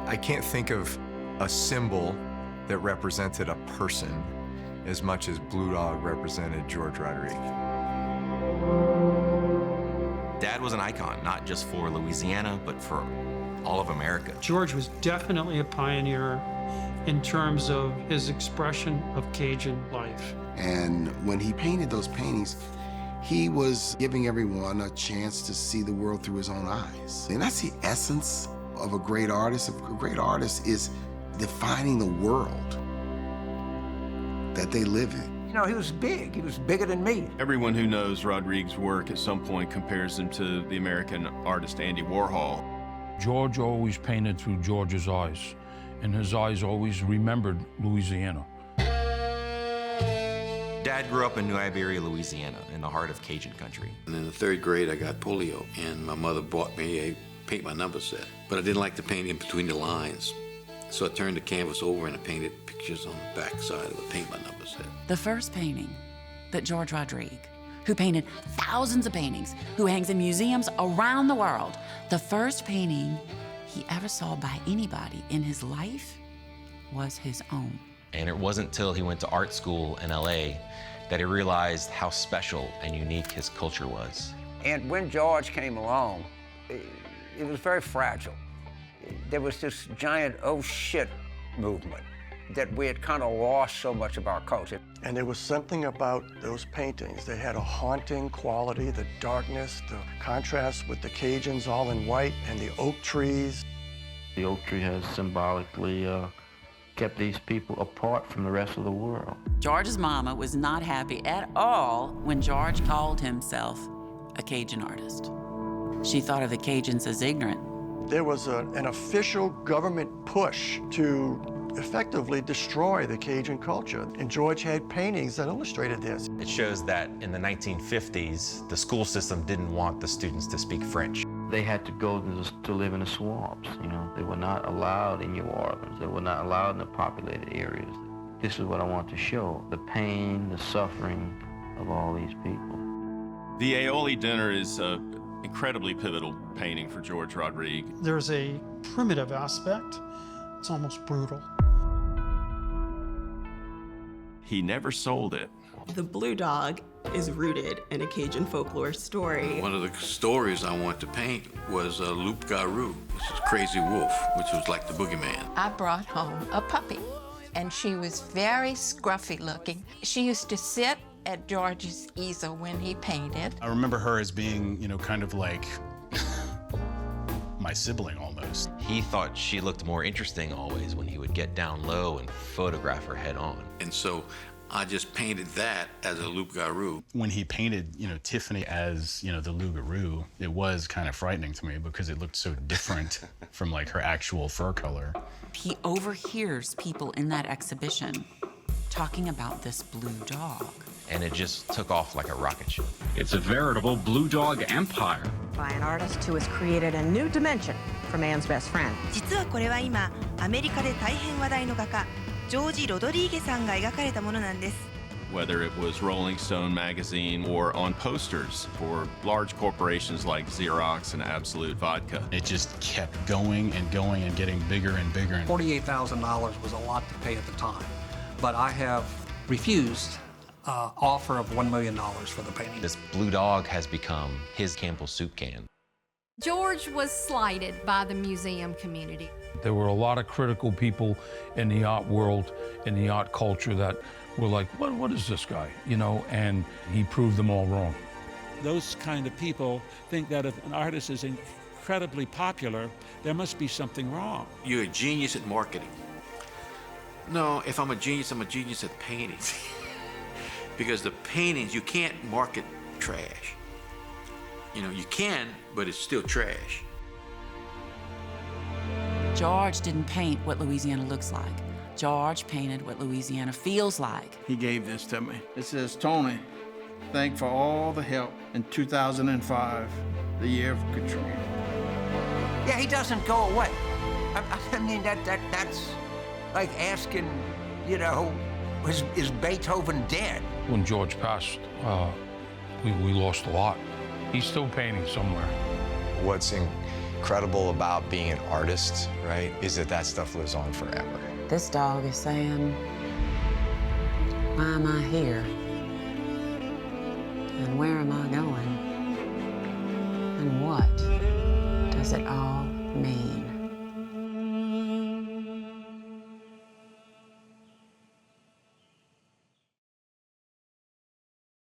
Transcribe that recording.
I can't think of a symbol that represented a person as much as Blue Dog represented George Rodrigue. Dad was an icon, not just for Louisiana, but for all of America. George was definitely a pioneer in terms of his expression of Cajun life. And when he painted those paintings, he was giving everyone a chance to see the world through his own eyes. And that's the essence of a great artist. A great artist is defining the world that they live in. You know, he was big. He was bigger than me. Everyone who knows Rodrigue's work at some point compares him to the American artist Andy Warhol. George always painted through George's eyes, and his eyes always remembered Louisiana. Dad grew up in New Iberia, Louisiana, in the heart of Cajun country. And in the 3rd grade, I got polio, and my mother bought me a paint by number set. But I didn't like to paint in between the lines. So I turned the canvas over and I painted pictures on the back side of a paint by number set. The first painting that George Rodrigue, who painted thousands of paintings, who hangs in museums around the world, the first painting he ever saw by anybody in his life was his own. And it wasn't till he went to art school in LA that he realized how special and unique his culture was. And when George came along, it was very fragile. There was this giant oh shit movement that we had kind of lost so much of our culture. And there was something about those paintings. They had a haunting quality, the darkness, the contrast with the Cajuns all in white and the oak trees. The oak tree has symbolically kept these people apart from the rest of the world. George's mama was not happy at all when George called himself a Cajun artist. She thought of the Cajuns as ignorant. There was an official government push to effectively destroy the Cajun culture, and George had paintings that illustrated this. It shows that in the 1950s, the school system didn't want the students to speak French. They had to go to live in the swamps, you know. They were not allowed in New Orleans. They were not allowed in the populated areas. This is what I want to show, the pain, the suffering of all these people. The aioli dinner is an incredibly pivotal painting for George Rodrigue. There's a primitive aspect. It's almost brutal. He never sold it. The Blue Dog is rooted in a Cajun folklore story. One of the stories I wanted to paint was Loup Garou, which is Crazy Wolf, which was like the boogeyman. I brought home a puppy, and she was very scruffy looking. She used to sit at George's easel when he painted. I remember her as being, you know, kind of like my sibling almost. He thought she looked more interesting always when he would get down low and photograph her head on. And so I just painted that as a Loup Garou. When he painted, you know, Tiffany as, you know, the Loup Garou, it was kind of frightening to me because it looked so different from like her actual fur color. He overhears people in that exhibition talking about this blue dog. And it just took off like a rocket ship. It's a veritable Blue Dog empire. By an artist who has created a new dimension for man's best friend. 実はこれは今、アメリカで大変話題の画家、ジョージ・ロドリーゲさんが描かれたものなんです。Whether it was Rolling Stone magazine or on posters for large corporations like Xerox and Absolute Vodka. It just kept going and going and getting bigger and bigger. $48,000 was a lot to pay at the time, but I have refused offer of $1 million for the painting. This Blue Dog has become his Campbell soup can. George was slighted by the museum community. There were a lot of critical people in the art world, in the art culture that were like, what is this guy? You know, and he proved them all wrong. Those kind of people think that if an artist is incredibly popular, there must be something wrong. You're a genius at marketing. No, if I'm a genius at painting. Because the paintings, you can't market trash. You know, you can, but it's still trash. George didn't paint what Louisiana looks like. George painted what Louisiana feels like. He gave this to me. It says, Tony, thank for all the help in 2005, the year of Katrina. Yeah, he doesn't go away. I mean, that's like asking, you know, is Beethoven dead? When George passed, we lost a lot. He's still painting somewhere. What's incredible about being an artist, right, is that that stuff lives on forever. This dog is saying, why am I here? And where am I going? And what does it all mean?